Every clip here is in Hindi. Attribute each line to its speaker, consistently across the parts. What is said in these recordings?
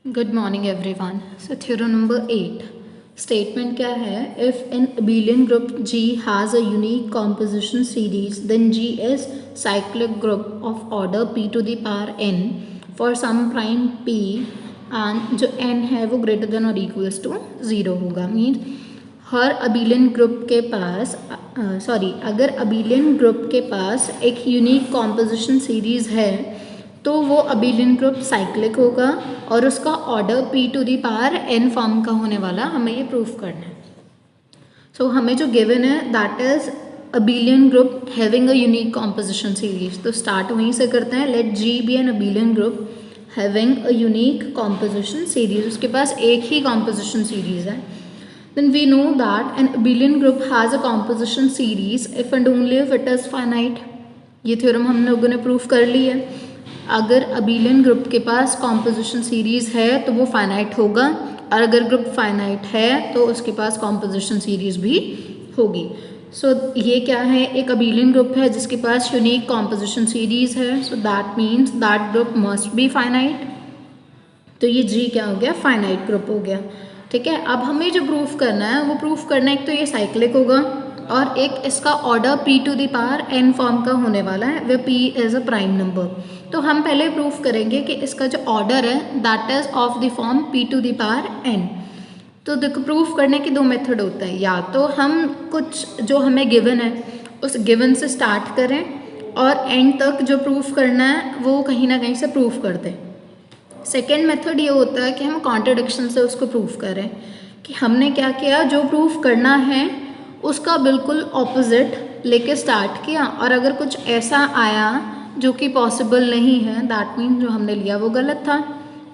Speaker 1: Good morning everyone. So theorem number 8 statement क्या है? If in abelian group G has a unique composition series then G is cyclic group of order p to the power n for some prime p and जो n है वो ग्रेटर देन और इक्वल्स टू 0 होगा। मीन हर अबेलियन ग्रुप के पास अगर अबेलियन ग्रुप के पास एक यूनिक कॉम्पोजिशन सीरीज है तो वो अबेलियन ग्रुप साइक्लिक होगा और उसका order p to the power n form का होने वाला, हमें ये प्रूफ करना है। सो हमें जो गिवन है that is abelian group having a unique composition series. तो स्टार्ट वहीं से करते हैं। Let G be an abelian group having a unique composition series. उसके पास एक ही कॉम्पोजिशन सीरीज है। Then we know that an abelian group has a composition series if and only if it is finite। ये थ्योरम हम लोगों ने प्रूफ कर ली है। अगर अबेलियन ग्रुप के पास कॉम्पोजिशन सीरीज है तो वो फाइनाइट होगा, और अगर ग्रुप फाइनाइट है तो उसके पास कॉम्पोजिशन सीरीज भी होगी। सो ये क्या है? एक अबेलियन ग्रुप है जिसके पास यूनिक कॉम्पोजिशन सीरीज है। So that means that group must be finite. तो ये G क्या हो गया? फाइनाइट ग्रुप हो गया। ठीक है, अब हमें जो प्रूफ करना है वो प्रूफ करना है, एक तो ये साइक्लिक होगा और एक इसका order p to the power n form का होने वाला है, where p is a prime number. तो हम पहले प्रूफ करेंगे कि इसका जो ऑर्डर है that is of the form p to the power n। तो देखो, प्रूफ करने के दो मेथड होता है। या तो हम कुछ जो हमें गिवन है उस गिवन से स्टार्ट करें और एंड तक जो प्रूफ करना है वो कहीं ना कहीं से प्रूफ कर दें। सेकेंड मेथड ये होता है कि हम कॉन्ट्रडिक्शन से उसको प्रूफ करें कि हमने क्या किया, जो प्रूफ करना है उसका बिल्कुल ऑपोजिट लेके स्टार्ट किया, और अगर कुछ ऐसा आया जो कि पॉसिबल नहीं है दैट मीन जो हमने लिया वो गलत था,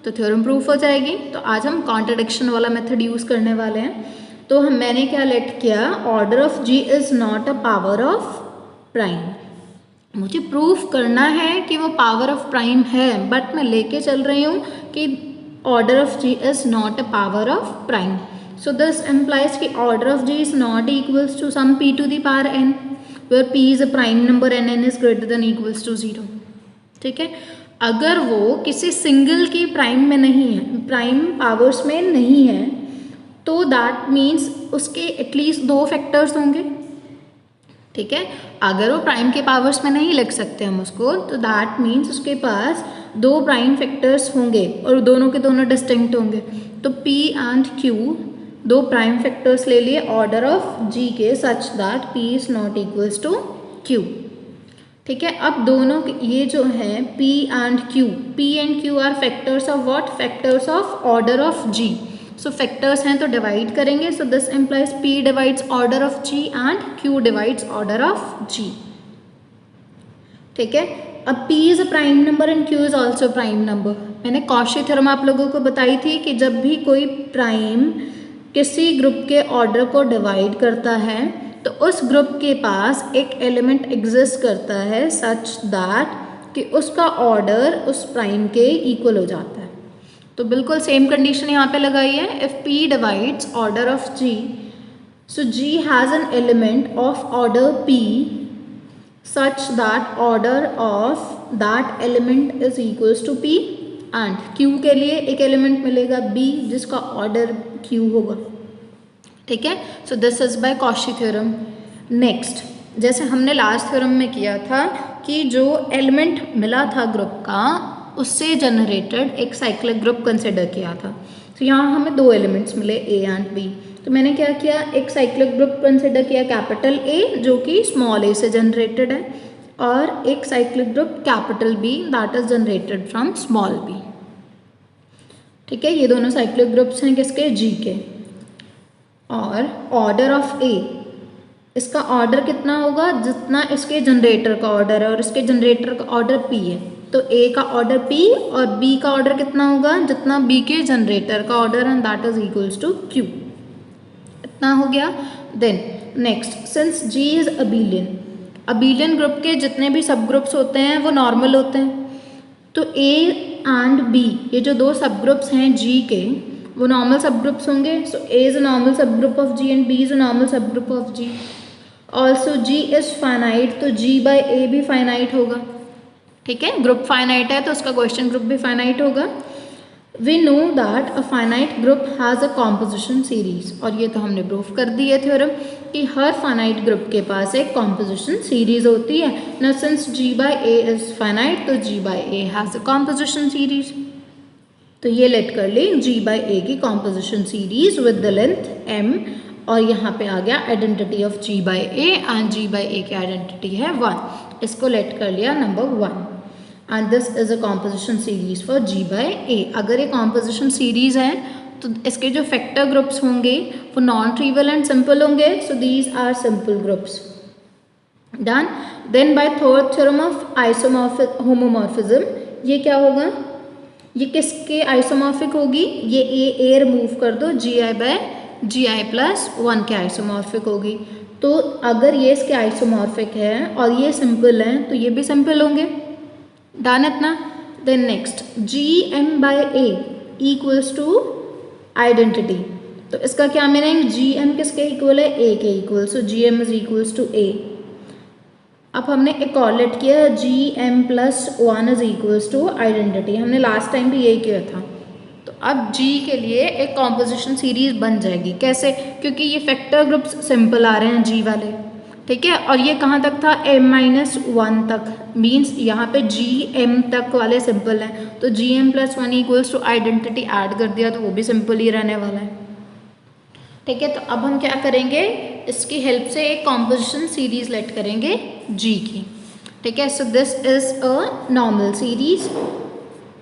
Speaker 1: तो थ्योरम प्रूफ हो जाएगी। तो आज हम कॉन्ट्रडिक्शन वाला मेथड यूज़ करने वाले हैं। तो मैंने क्या लेट किया, order of G is not a power of prime. मुझे प्रूफ करना है कि वो पावर ऑफ प्राइम है, बट मैं लेके चल रही हूँ कि order of G is not a power of prime. So this implies कि order of G is not equals to some p to the power n where p is a prime number and n is greater than equals to 0। ठीक है, अगर वो किसी सिंगल की प्राइम में नहीं है, प्राइम पावर्स में नहीं है, तो दैट मीन्स उसके एटलीस्ट दो फैक्टर्स होंगे। ठीक है, अगर वो प्राइम के पावर्स में नहीं लिख सकते हम उसको, तो दैट मीन्स उसके पास दो प्राइम फैक्टर्स होंगे और दोनों के दोनों डिस्टिंक्ट होंगे। तो P एंड Q दो प्राइम फैक्टर्स ले लिए ऑर्डर ऑफ G के, such that P is not equals to Q। ठीक है, अब दोनों ये जो है P and Q are factors of what? Factors of order of G। So factors हैं तो डिवाइड करेंगे। So this implies P divides order of G and Q divides order of G। ठीक है, अब P is a prime number and Q is also prime number. मैंने कॉशी थ्योरम आप लोगों को बताई थी कि जब भी कोई प्राइम किसी ग्रुप के ऑर्डर को डिवाइड करता है तो उस ग्रुप के पास एक एलिमेंट एग्जिस्ट करता है सच दैट कि उसका ऑर्डर उस प्राइम के इक्वल हो जाता है। तो बिल्कुल सेम कंडीशन यहाँ पे लगाई है। If P divides order of G, so G has an element of order P such that order of that element is equals to P, and Q के लिए एक एलिमेंट मिलेगा B जिसका ऑर्डर Q होगा। ठीक है, सो this is by Cauchy theorem. Next, जैसे हमने लास्ट थ्योरम में किया था कि जो एलिमेंट मिला था ग्रुप का उससे जनरेटेड एक साइक्लिक ग्रुप कंसिडर किया था। तो यहाँ हमें दो एलिमेंट्स मिले A एंड B। तो मैंने क्या किया, एक साइक्लिक ग्रुप कंसिडर किया कैपिटल A जो कि स्मॉल a से जनरेटेड है, और एक cyclic group capital B that is generated from small b। ठीक है, ये दोनों साइक्लिक ग्रुप्स हैं किसके? G के। और ऑर्डर ऑफ A, इसका ऑर्डर कितना होगा? जितना इसके जनरेटर का ऑर्डर है, और इसके जनरेटर का ऑर्डर P है, तो A का ऑर्डर P और B का ऑर्डर कितना होगा? जितना B के जनरेटर का ऑर्डर है, that is equals to Q। इतना हो गया। Then next, since G is abelian, abelian group के जितने भी सब ग्रुप्स होते हैं वो नॉर्मल होते हैं। तो A एंड B ये जो दो सब ग्रुप्स हैं G के वो नॉर्मल सब ग्रुप्स होंगे। So A is a normal subgroup of G and B is a normal subgroup of G। Also G is finite, तो G बाय A भी फाइनाइट होगा। ठीक है, ग्रुप फाइनाइट है तो उसका क्वेश्चन ग्रुप भी फाइनाइट होगा। We know that a finite group has a composition series, और ये तो हमने प्रूफ कर दी है थ्योरम कि हर फाइनाइट ग्रुप के पास एक कॉम्पोजिशन सीरीज होती है। Now since G by A is finite, तो G by A has a composition series. तो ये लेट कर ली G by A की composition series with the length m, और यहाँ पे आ गया identity of G by A, and G by A की आइडेंटिटी है 1। इसको लेट कर लिया number 1, and this is a composition series for G by A। अगर ये कॉम्पोजिशन सीरीज है तो इसके जो फैक्टर ग्रुप्स होंगे वो नॉन ट्रिवियल एंड सिंपल होंगे, so these are simple groups. Done. Then by third theorem of isomorphic homomorphism, ये क्या होगा, ये किसके आइसोमॉर्फिक होगी, ये ए रिमूव कर दो, Gi by Gi प्लस 1 के आइसोमॉर्फिक होगी। तो अगर ये इसके आइसोमॉर्फिक है और ये सिंपल है तो ये भी सिंपल होंगे। डन इतना। Then next Gm by A equals to identity, तो इसका क्या मीनिंग, Gm किसके इक्वल है, A के equal, so Gm is equals to A। अब हमने एक और लेट किया Gm plus 1 is equals to identity, हमने लास्ट टाइम भी यही किया था। तो अब G के लिए एक कॉम्पोजिशन सीरीज बन जाएगी, कैसे, क्योंकि ये फैक्टर ग्रुप्स सिंपल आ रहे हैं G वाले, ठीक है, और ये कहाँ तक था, m-1 तक, मीन्स यहाँ पे Gm तक वाले सिंपल हैं, तो Gm plus 1 equals to identity add कर दिया तो वो भी सिंपल ही रहने वाला है, ठीक है। तो अब हम क्या करेंगे, इसकी हेल्प से एक कॉम्पोजिशन सीरीज लेट करेंगे G की, ठीक है। सो this is a normal series,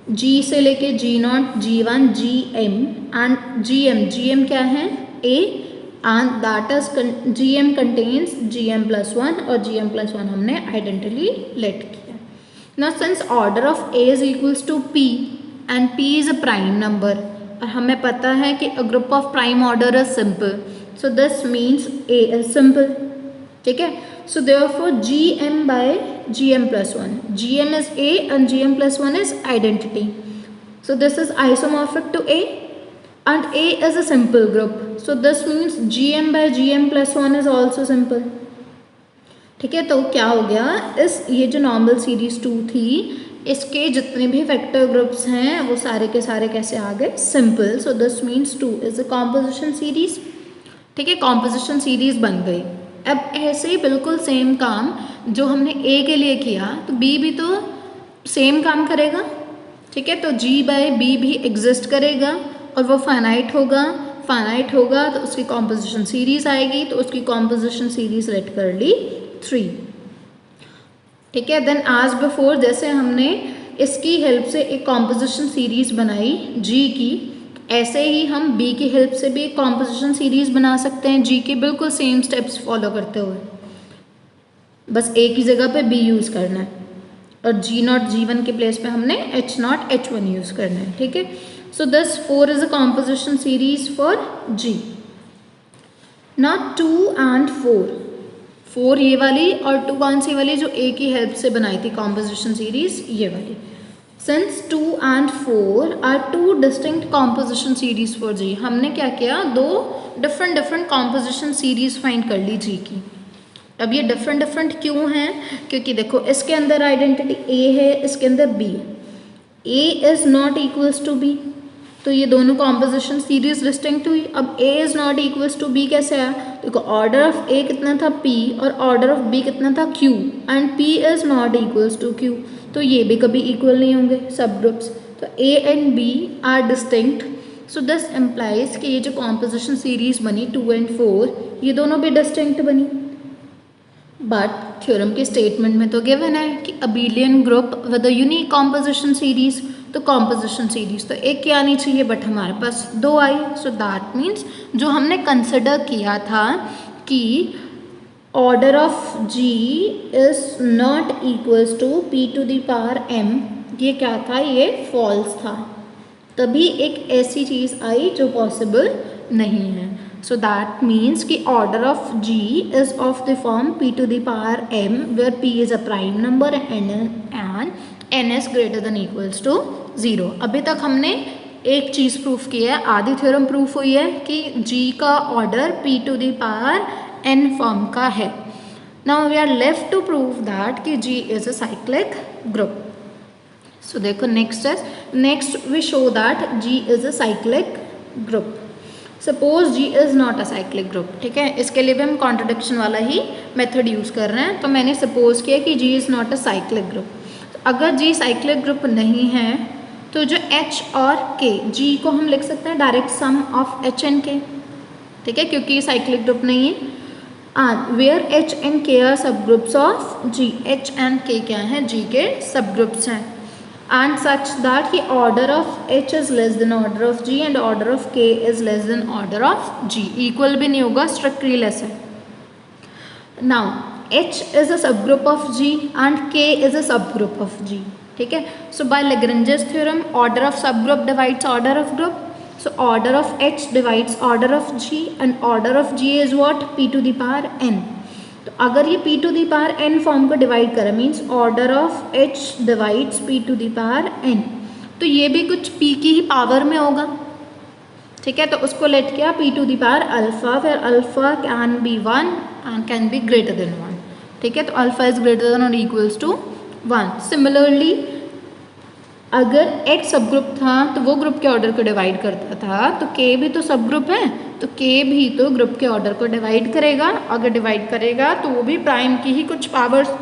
Speaker 1: G से लेके G0, G1, Gm and Gm क्या है, A, and that is Gm contains Gm plus 1, और Gm प्लस 1 हमने आइडेंटिटी लेट किया। Now since order of A is equals to P and P is a prime number, और हमें पता है कि a group of prime order is simple, so this means A is simple, ठीक है। So therefore Gm by Gm plus 1, Gm is A and Gm plus 1 is identity, so this is isomorphic to A and A is a simple group, so this means Gm by Gm plus 1 is also simple, ठीक है। तो क्या हो गया, इस ये जो नॉर्मल सीरीज 2 थी इसके जितने भी फैक्टर ग्रुप्स हैं वो सारे के सारे कैसे आ गए, simple, so this means 2 is a composition series, ठीक है, कॉम्पोजिशन सीरीज बन गई। अब ऐसे ही बिल्कुल सेम काम जो हमने A के लिए किया तो B भी तो सेम काम करेगा, ठीक है। तो G by B भी एग्जिस्ट करेगा और वो फाइनाइट होगा तो उसकी कॉम्पोजिशन सीरीज आएगी, तो उसकी कॉम्पोजिशन सीरीज लेट कर ली 3, ठीक है। देन आज बिफोर जैसे हमने इसकी हेल्प से एक कॉम्पोजिशन सीरीज बनाई G की, ऐसे ही हम B की हेल्प से भी एक कॉम्पोजिशन सीरीज बना सकते हैं G के बिल्कुल सेम स्टेप्स फॉलो करते हुए, बस A की जगह पे B यूज़ करना है और G0 G1 के प्लेस पे हमने H0 H1 यूज़ करना है, ठीक है। So this 4 is a composition series for G। Not 2 and 4 ये वाली और 2 कौन सी वाली, जो A की हेल्प से बनाई थी कॉम्पोजिशन सीरीज, ये वाली। Since 2 and 4 are two distinct composition series for G, हमने क्या किया, दो डिफरेंट composition series फाइंड कर ली G की। अब ये डिफरेंट क्यों हैं, क्योंकि देखो इसके अंदर आइडेंटिटी A है, इसके अंदर B है, A is not equals to B, तो ये दोनों कॉम्पोजिशन सीरीज डिस्टिंक्ट हुई। अब A is not equals to B कैसे आया, देखो ऑर्डर ऑफ A कितना था P और ऑर्डर ऑफ B कितना था Q, and P is not equals to Q, तो ये भी कभी इक्वल नहीं होंगे सब ग्रुप्स, तो A and B are distinct, so this implies कि ये जो कॉम्पोजिशन सीरीज बनी 2 and 4 ये दोनों भी डिस्टिंक्ट बनी। बट थ्योरम के स्टेटमेंट में तो गिवन है कि abelian group with a unique composition series, तो कॉम्पोजिशन सीरीज तो एक की आनी चाहिए बट हमारे पास 2 आई, सो दैट मीन्स जो हमने कंसिडर किया था कि order of G is not equals to P to the power M, ये क्या था, ये फॉल्स था, तभी एक ऐसी चीज़ आई जो पॉसिबल नहीं है। सो दैट मीन्स कि order of G is of the form P to the power M where P is a prime number and N is greater than equals to 0। अभी तक हमने एक चीज़ प्रूफ की है, आधी थ्योरम प्रूफ हुई है कि G का order P to the power N form का है। Now we are left to prove that कि G is a cyclic group. So देखो next is next we show that G is a cyclic group. Suppose G is not a cyclic group. ठीक है, इसके लिए भी हम कॉन्ट्रडिक्शन वाला ही मेथड यूज कर रहे हैं. तो मैंने सपोज किया कि G is not a cyclic group. अगर G साइक्लिक ग्रुप नहीं है तो जो H और K, G को हम लिख सकते हैं direct sum of H and K. ठीक है, क्योंकि ये साइक्लिक ग्रुप नहीं है. Where H and K are subgroups of G. H and K क्या हैं? G के सब ग्रुप्स हैं. एंड सच दैट कि order of H is less than order of G and order of K is less than order of G. Equal भी नहीं होगा, स्ट्रिक्टली लेस है. Now H is a subgroup of G and K is a subgroup of G. ठीक है, so by Lagrange's theorem order of subgroup divides order of group. So order of H divides order of G and order of G is what? P to the power n. तो अगर ये P to the power n form को डिवाइड करें means order of H divides P to the power n. तो ये भी कुछ P की ही पावर में होगा. ठीक है, तो उसको लेट किया P to the power alpha, फिर alpha can be 1 and can be greater than 1. ठीक है, तो अल्फा इज ग्रेटर देन और इक्वल्स टू 1. सिमिलरली अगर H सब ग्रुप था तो वो ग्रुप के ऑर्डर को डिवाइड करता था, तो K भी तो सब ग्रुप है, तो K भी तो ग्रुप के ऑर्डर को डिवाइड करेगा. अगर डिवाइड करेगा तो वो भी प्राइम की ही कुछ पावर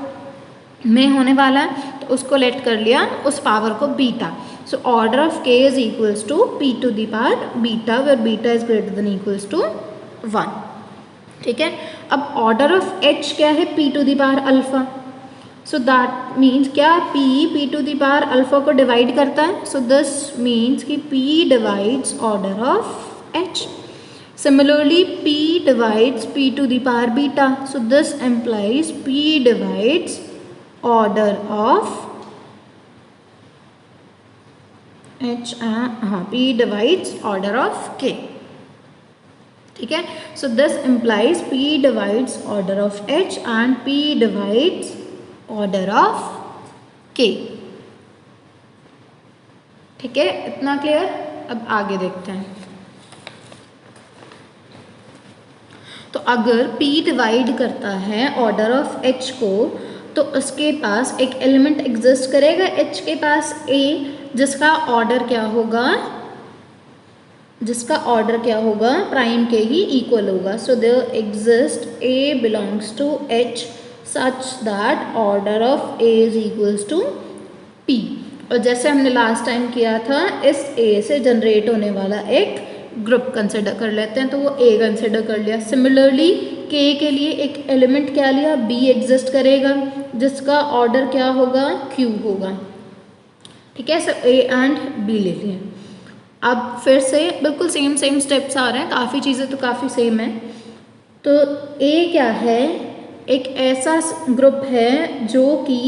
Speaker 1: में होने वाला है, तो उसको लेट कर लिया उस पावर को beta. So order of K is equals to P to the power beta, where beta is greater than equals to 1. ठीक है, अब ऑर्डर ऑफ H क्या है? P to the power alpha. So that means क्या? P to the power alpha को डिवाइड करता है. सो दिस मीन्स कि P divides order of H. Similarly P divides P to the power beta. So this employees P divides order of H. हाँ, P divides order of K. ठीक है, सो this implies P divides order of H and P divides order of K. ठीक है, इतना क्लियर. अब आगे देखते हैं. तो अगर P डिवाइड करता है ऑर्डर ऑफ H को, तो उसके पास एक एलिमेंट एग्जिस्ट करेगा H के पास A, जिसका ऑर्डर क्या होगा? जिसका ऑर्डर क्या होगा? प्राइम के ही इक्वल होगा. So there exist A belongs to H such that order of A is equals to P. और जैसे हमने लास्ट टाइम किया था, इस A से जनरेट होने वाला एक ग्रुप कंसिडर कर लेते हैं, तो वो A कंसिडर कर लिया. सिमिलरली K के लिए एक एलिमेंट क्या लिया? B एग्जिस्ट करेगा, जिसका ऑर्डर क्या होगा? Q होगा. ठीक है, सो A एंड B ले लिए. अब फिर से बिल्कुल सेम स्टेप्स आ रहे हैं, काफ़ी चीज़ें तो काफ़ी सेम है. तो A क्या है? एक ऐसा ग्रुप है जो कि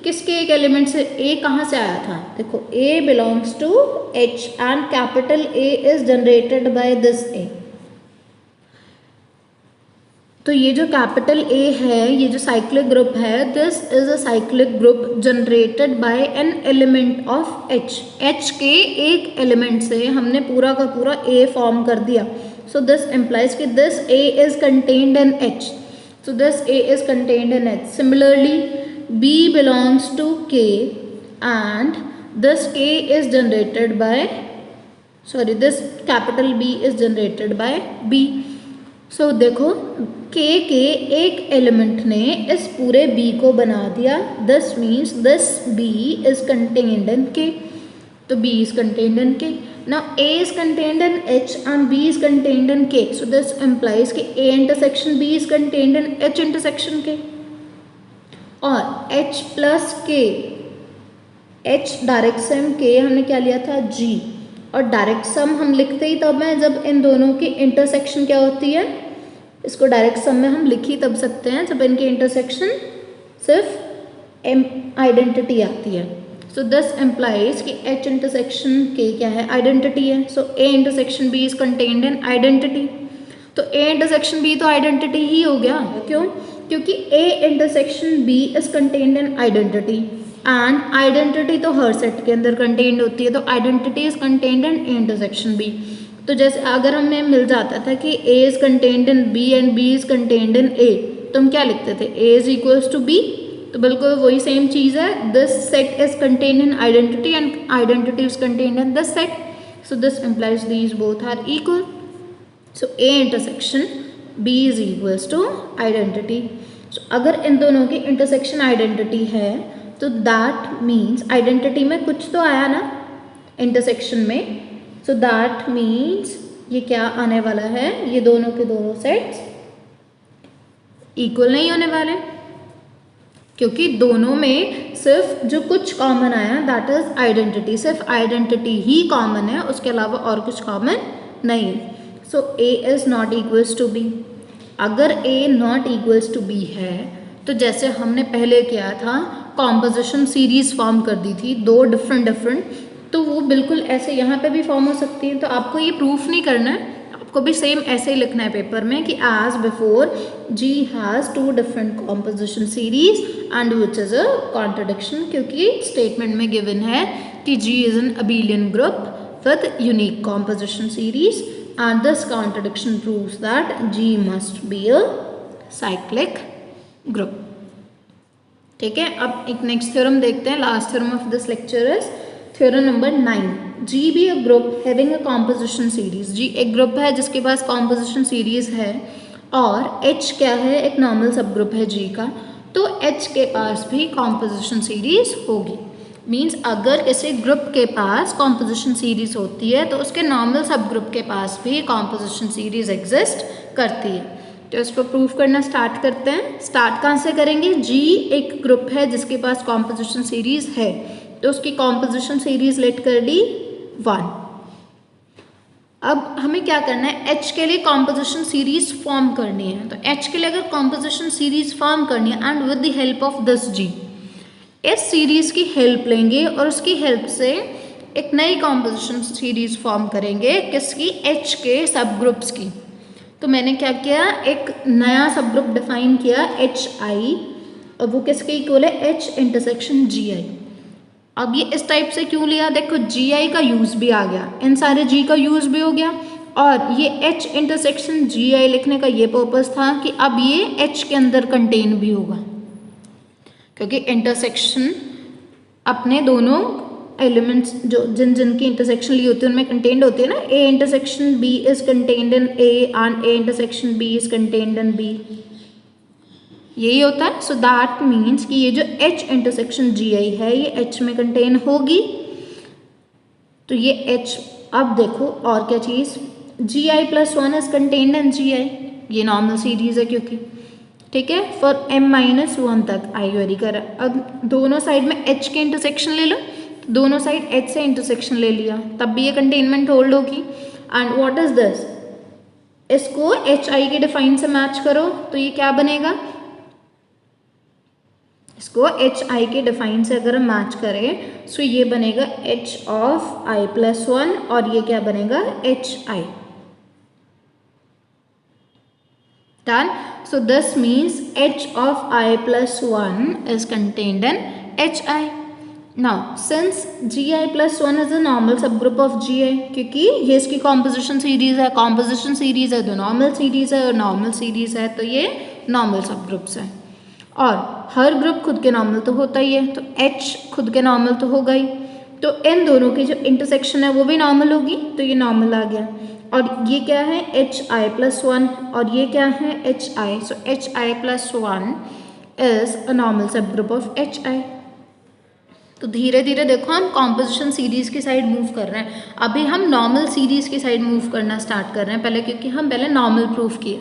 Speaker 1: किसके एक एलिमेंट से, A कहाँ से आया था? देखो, A belongs to H and capital A is generated by this A. तो ये जो कैपिटल A है, ये जो साइक्लिक ग्रुप है, this is a cyclic group generated by an element of H. H के एक एलिमेंट से हमने पूरा का पूरा A फॉर्म कर दिया. सो दिस इम्प्लाइज कि this A is contained in H. So this A is contained in H. Similarly B belongs to K and this K is generated by, sorry, this capital B is generated by B. So देखो, K के एक एलिमेंट ने इस पूरे B को बना दिया. This means this B is contained in K. तो B is contained in K. Now A is contained in H and B is contained in K. So this implies कि A intersection B is contained in H intersection K. और H plus K, H direct sum K हमने क्या लिया था? G. और डायरेक्ट सम हम लिखते ही तब है जब इन दोनों की इंटरसेक्शन क्या होती है. इसको डायरेक्ट सम में हम लिख ही तब सकते हैं जब इनकी इंटरसेक्शन सिर्फ आइडेंटिटी आती है. सो दिस एम्प्लाइज कि H इंटरसेक्शन K क्या है? आइडेंटिटी है. So A intersection B is contained in identity. तो A इंटरसेक्शन B तो आइडेंटिटी ही हो गया. क्यों? क्योंकि A intersection B is contained in identity and identity तो हर सेट के अंदर कंटेन्ड होती है. तो identity is contained in A intersection B. तो जैसे अगर हमें मिल जाता था कि A is contained in B and B is contained in A, तो हम क्या लिखते थे? A is equals to B तो बिल्कुल वही सेम चीज़ है, this set is contained in identity and identity is contained in this set, so this implies these both are equal. So A intersection B is equals to identity. So अगर इन दोनों की इंटरसेक्शन आइडेंटिटी है तो दैट मीन्स आइडेंटिटी में कुछ तो आया ना इंटरसेक्शन में, सो दैट मीन्स ये क्या आने वाला है, ये दोनों के दोनों सेट्स इक्वल नहीं होने वाले, क्योंकि दोनों में सिर्फ जो कुछ कॉमन आया दैट इज आइडेंटिटी, सिर्फ आइडेंटिटी ही कॉमन है, उसके अलावा और कुछ कॉमन नहीं है. So A is not equals to B. अगर A not equals to B है तो जैसे हमने पहले किया था कॉम्पोजिशन सीरीज फॉर्म कर दी थी दो डिफरेंट, तो वो बिल्कुल ऐसे यहाँ पे भी फॉर्म हो सकती है. तो आपको ये प्रूफ नहीं करना है, आपको भी सेम ऐसे ही लिखना है पेपर में कि as before G has two different composition series and which is a contradiction, क्योंकि स्टेटमेंट में गिवन है कि G is an abelian group with unique composition series and this contradiction proves that G must be a cyclic group. ठीक है, अब एक नेक्स्ट थ्योरम देखते हैं. Last theorem of this lecture is theorem number 9. G be a group having a composition series. G एक ग्रुप है जिसके पास composition series है और H क्या है, एक नॉर्मल सब ग्रुप है G का, तो H के पास भी composition series होगी. मीन्स अगर किसी ग्रुप के पास कॉम्पोजिशन सीरीज होती है तो उसके नॉर्मल सब ग्रुप के पास भी कॉम्पोजिशन सीरीज एग्जिस्ट करती है. तो इसको प्रूफ करना स्टार्ट करते हैं. स्टार्ट कहाँ से करेंगे, G एक ग्रुप है जिसके पास कॉम्पोजिशन सीरीज है, तो उसकी कॉम्पोजिशन सीरीज लेट कर ली 1. अब हमें क्या करना है, H के लिए कॉम्पोजिशन सीरीज फॉर्म करनी है. तो H के लिए अगर कॉम्पोजिशन सीरीज फॉर्म करनी है and with the help of this G, इस सीरीज की हेल्प लेंगे और उसकी हेल्प से एक नई कॉम्पोजिशन सीरीज फॉर्म करेंगे, किसकी, H के सब ग्रुप्स की. तो मैंने क्या किया, एक नया सब ग्रुप डिफाइन किया HI, और वो किसके इक्वल है, H इंटरसेक्शन GI. अब ये इस टाइप से क्यों लिया, देखो GI का यूज भी आ गया, इन सारे G का यूज भी हो गया, और ये H इंटरसेक्शन GI लिखने का ये पर्पस था कि अब ये H के अंदर कंटेन भी होगा, क्योंकि इंटरसेक्शन अपने दोनों एलिमेंट्स जो जिन जिन की इंटरसेक्शन ली होती है उनमें कंटेन्ड होती है ना. A intersection B is contained in A and A intersection B is contained in B, यही होता है. सो दैट मीन्स कि ये जो H इंटरसेक्शन GI है ये H में कंटेन होगी. तो ये H, अब देखो और क्या चीज़, GI plus 1 is contained in GI, ये नॉर्मल सीरीज है क्योंकि, ठीक है, फॉर m-1 तक आई वेरी कर. अब दोनों साइड में H के इंटरसेक्शन ले लो, दोनों साइड H से इंटरसेक्शन ले लिया, तब भी ये कंटेनमेंट होल्ड होगी. एंड व्हाट इज दिस, इसको HI के डिफाइन से मैच करो तो ये क्या बनेगा, इसको HI के डिफाइन से अगर हम मैच करें सो ये बनेगा H ऑफ I प्लस 1 और ये क्या बनेगा HI. Done. So this means H of I plus 1 is contained in HI. Now since GI plus 1 is a normal subgroup of GI, क्योंकि ये इसकी composition series है, composition series है तो normal series है, और normal series है तो ये normal subgroups है, और हर ग्रुप खुद के नॉर्मल तो होता ही है, तो H खुद के नॉर्मल तो होगा ही, तो इन दोनों की जो इंटरसेक्शन है वो भी नॉर्मल होगी, तो ये नॉर्मल आ गया. और ये क्या है HI प्लस 1 और ये क्या है HI. So HI plus 1 is a normal subgroup of HI. तो धीरे धीरे देखो हम कॉम्पोजिशन सीरीज की साइड मूव कर रहे हैं, अभी हम नॉर्मल सीरीज की साइड मूव करना स्टार्ट कर रहे हैं पहले, क्योंकि हम पहले नॉर्मल प्रूफ किए,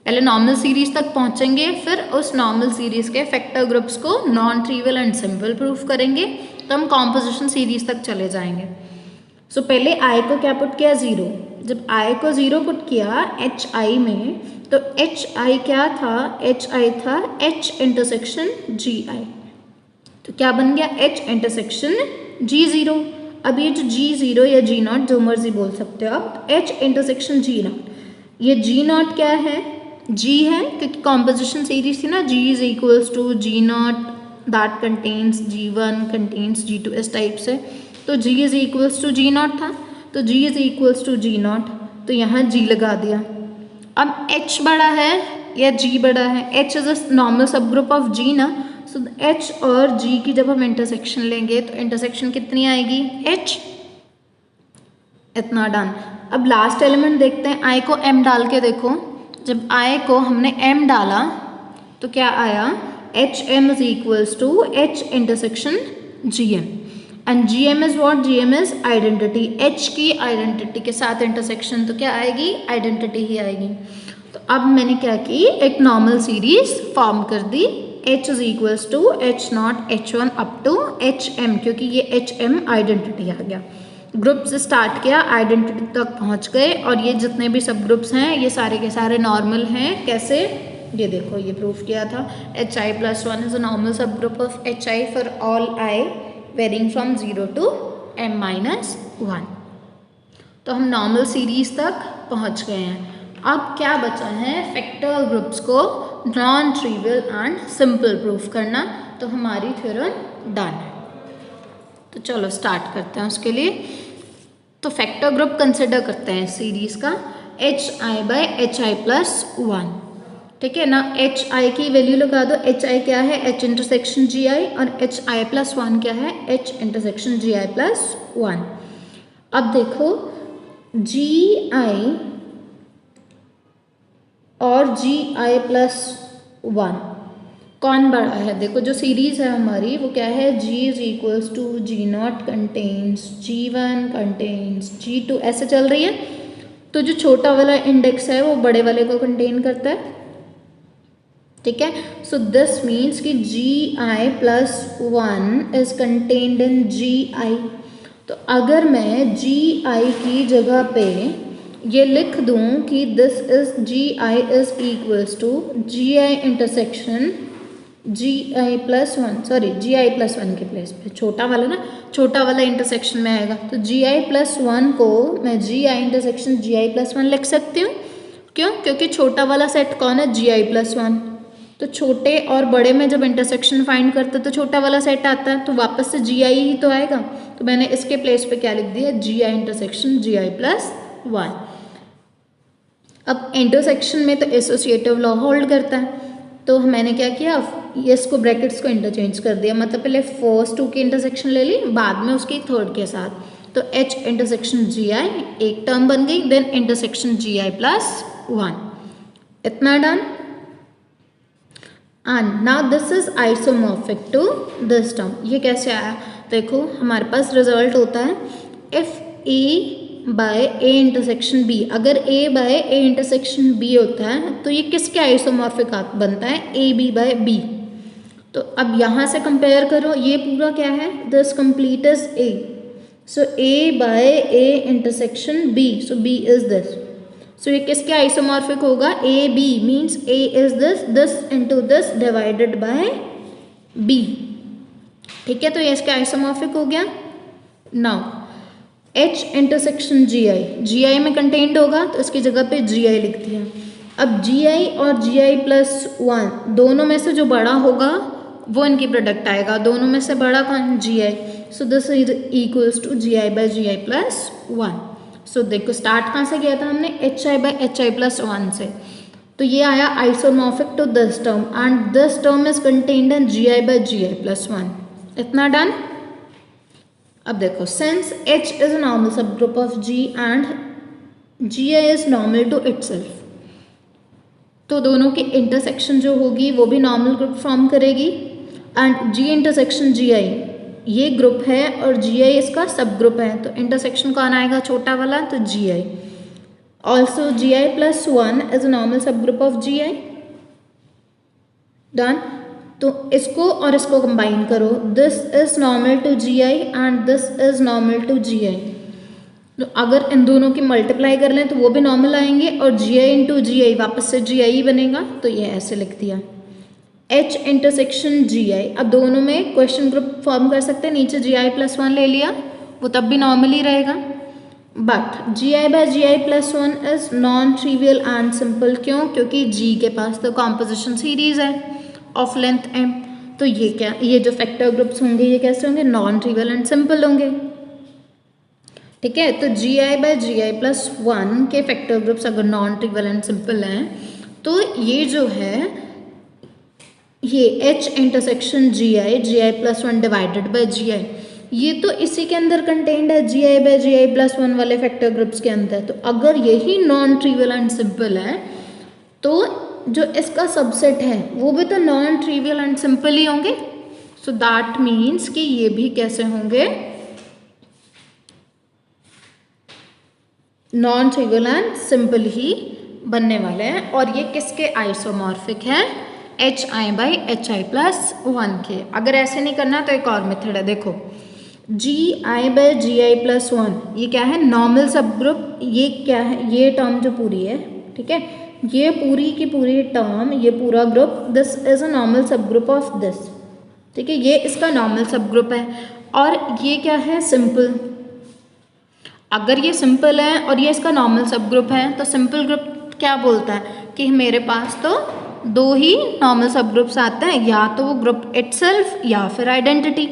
Speaker 1: पहले नॉर्मल सीरीज तक पहुंचेंगे, फिर उस नॉर्मल सीरीज के फैक्टर ग्रुप्स को non trivial and simple proof करेंगे, तो हम कॉम्पोजिशन सीरीज तक चले जाएंगे. सो पहले I को क्या पुट किया, 0. जब I को 0 पुट किया HI में, तो HI क्या था, HI था H इंटरसेक्शन GI, तो क्या बन गया H इंटरसेक्शन G0. अब ये जो G0 या G0 जो मर्जी बोल सकते हो आप, H इंटरसेक्शन G0, ये G0 क्या है, G है क्योंकि कॉम्पोजिशन सीरीज थी ना, G is equals to G0 that contains G1 contains G2 इस टाइप से, तो G is equals to G0 था, तो G is equals to G0, तो यहाँ G लगा दिया. अब H बड़ा है या G बड़ा है, H is a normal subgroup of G ना, सो सो H और G की जब हम इंटरसेक्शन लेंगे तो इंटरसेक्शन कितनी आएगी, H। इतना डन। अब लास्ट एलिमेंट देखते हैं, I को M डाल के देखो, जब I को हमने M डाला तो क्या आया, HM is equals to H intersection GM and GM is what, GM is identity, H की आइडेंटिटी के साथ इंटरसेक्शन तो क्या आएगी, आइडेंटिटी ही आएगी। तो अब मैंने क्या की, एक नॉर्मल सीरीज फॉर्म कर दी, H is equals to H0 H1 up to HM, क्योंकि ये HM आइडेंटिटी आ गया। ग्रुप से स्टार्ट किया, आइडेंटिटी तक पहुंच गए, और ये जितने भी सब ग्रुप्स हैं ये सारे के सारे नॉर्मल हैं। कैसे, ये देखो, ये प्रूफ किया था, HI+1 is a normal subgroup of HI for all I varying from 0 to M-1। तो हम नॉर्मल सीरीज तक पहुंच गए हैं। अब क्या बचा है, फैक्टर ग्रुप्स को non trivial and simple proof करना। तो हमारी थ्योरम डन है। तो चलो स्टार्ट करते हैं उसके लिए। तो फैक्टर ग्रुप कंसिडर करते हैं सीरीज का HI/HI+1, ठीक है ना। HI की वैल्यू लगा दो, HI क्या है, H इंटरसेक्शन GI, और HI+1 क्या है, H इंटरसेक्शन GI+1। अब देखो GI और GI+1 कौन बड़ा है, देखो जो सीरीज है हमारी वो क्या है, G is equals to G0 contains G1 contains G2, ऐसे चल रही है। तो जो छोटा वाला इंडेक्स है वो बड़े वाले को कंटेन करता है, ठीक है। सो दिस मीन्स कि GI+1 is contained in GI। तो अगर मैं GI की जगह पे ये लिख दूं कि this is GI is equals to GI intersection GI+1, sorry GI+1 के प्लेस पे छोटा वाला ना, छोटा वाला इंटरसेक्शन में आएगा। तो GI+1 को मैं GI इंटरसेक्शन GI+1 लिख सकती हूँ। क्यों, क्योंकि छोटा वाला सेट कौन है, GI+1। तो छोटे और बड़े में जब इंटरसेक्शन फाइंड करते तो छोटा वाला सेट आता है, तो वापस से GI ही तो आएगा। तो मैंने इसके प्लेस पे क्या लिख दिया, GI इंटरसेक्शन GI+1। अब इंटरसेक्शन में तो एसोसिएटिव लॉ होल्ड करता है, तो मैंने क्या किया, ये इसको ब्रैकेट्स को इंटरचेंज कर दिया, मतलब पहले फर्स्ट 2 की इंटरसेक्शन ले ली, बाद में उसकी थर्ड के साथ। तो H इंटरसेक्शन GI एक टर्म बन गई, देन इंटरसेक्शन GI+1। इतना done. And now this is isomorphic to this term. ये कैसे आया, देखो हमारे पास रिजल्ट होता है इफ A/A इंटरसेक्शन B, अगर A/A इंटरसेक्शन B होता है तो ये किसके आइसोमॉर्फिक बनता है, AB/B। तो अब यहाँ से कंपेयर करो, ये पूरा क्या है, this complete is A, so A/A intersection B, so B is this. So ये किसके आइसोमॉर्फिक होगा, AB means A is this into this divided by B, ठीक है। तो ये इसका आइसोमॉर्फिक हो गया। नाउ H इंटरसेक्शन GI में कंटेन्ड होगा, तो इसकी जगह पे GI लिख दिया। अब GI और GI+1 दोनों में से जो बड़ा होगा वो इनकी प्रोडक्ट आएगा, दोनों में से बड़ा कौन, GI। So this is equals to GI/GI+1। So देखो स्टार्ट कहाँ से किया था हमने, HI/HI+1 से। तो ये आया isomorphic to this term and this term is contained in GI/GI+1। इतना डन। अब देखो since H is a normal subgroup of G and GI is normal to itself, तो दोनों की इंटरसेक्शन जो होगी वो भी नॉर्मल ग्रुप फॉर्म करेगी। एंड G इंटरसेक्शन GI ये ग्रुप है और GI इसका सब ग्रुप है, तो इंटरसेक्शन कौन आएगा, छोटा वाला, तो GI। Also GI+1 is a normal subgroup of GI। Done. तो इसको और इसको कंबाइन करो, this is normal to GI and this is normal to GI। तो अगर इन दोनों की मल्टीप्लाई कर लें तो वो भी नॉर्मल आएंगे, और GI इंटू GI वापस से GI ही बनेगा। तो ये ऐसे लिख दिया H इंटरसेक्शन GI। अब दोनों में क्वेश्चन ग्रुप फॉर्म कर सकते हैं, नीचे GI+1 ले लिया, वो तब भी नॉर्मल ही रहेगा। But GI/GI+1 is non trivial and simple. क्यों, क्योंकि G के पास तो कॉम्पोजिशन सीरीज है ऑफ लेंथ M। तो ये क्या, ये जो फैक्टर ग्रुप्स होंगे ये कैसे होंगे, नॉन ट्रिवियल एंड सिंपल होंगे, ठीक है। तो GI/GI+1 के फैक्टर ग्रुप्स अगर नॉन ट्रिवियल एंड सिंपल हैं तो ये जो है ये H intersection GI plus one divided by GI, ये तो इसी के अंदर कंटेंड है, GI प्लस वन वाले फैक्टर ग्रुप्स के अंदर। तो अगर यही नॉन ट्रिवियल एंड सिंपल है तो जो इसका सबसेट है वो भी तो नॉन ट्रिवियल एंड सिंपल ही होंगे। सो दैट मीन्स कि ये भी कैसे होंगे, नॉन ट्रिवियल एंड सिंपल ही बनने वाले हैं। और ये किसके आइसोमॉर्फिक है, HI/HI प्लस वन के। अगर ऐसे नहीं करना तो एक और मेथड है, देखो GI/GI प्लस वन, ये क्या है, नॉर्मल सब ग्रुप। ये क्या है, ये टर्म जो पूरी है, ठीक है, ये पूरी की पूरी टर्म, ये पूरा group, this is a normal subgroup of this, ठीक है, ये इसका नॉर्मल सब ग्रुप है। और ये क्या है, सिंपल। अगर ये सिंपल है और ये इसका नॉर्मल सब ग्रुप है तो सिंपल ग्रुप क्या बोलता है कि मेरे पास तो दो ही नॉर्मल सब ग्रुप्स आते हैं, या तो वो ग्रुप इटसेल्फ या फिर आइडेंटिटी।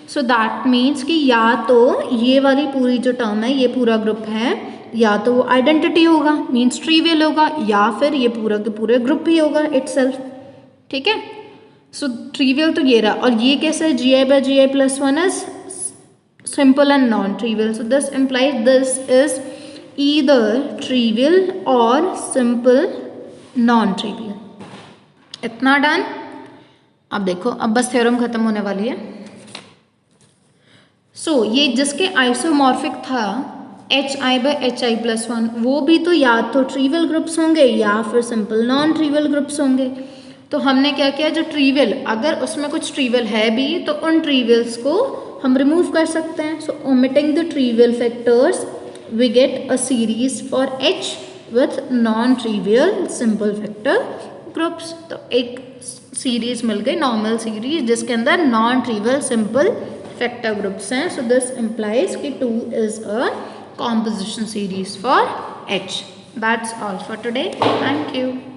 Speaker 1: सो दैट मीन्स कि या तो ये वाली पूरी जो टर्म है, ये पूरा ग्रुप है, या तो वो आइडेंटिटी होगा मीन्स ट्रिवियल होगा, या फिर ये पूरा के पूरे ग्रुप ही होगा इटसेल्फ, ठीक है। सो ट्रिवियल तो ये रहा, और ये कैसे है, GI/GI plus one is simple and non-trivial. So this implies this is either trivial or simple non-trivial. इतना डन। अब देखो, अब बस थ्योरम खत्म होने वाली है। सो ये जिसके आइसोमॉर्फिक था HI/HI प्लस वन, वो भी तो या तो ट्रिवियल ग्रुप्स होंगे या फिर सिंपल नॉन ट्रिवियल ग्रुप्स होंगे। तो हमने क्या किया, जो ट्रिवियल, अगर उसमें कुछ ट्रिवियल है भी तो उन ट्रिवियल्स को हम रिमूव कर सकते हैं। So omitting the trivial factors we get a series for H with non trivial simple factor groups. तो एक सीरीज मिल गई, नॉर्मल सीरीज, जिसके अंदर non trivial simple factor groups हैं। सो दिस इम्प्लाइज कि 2 is a composition series for H. That's all for today. Thank you.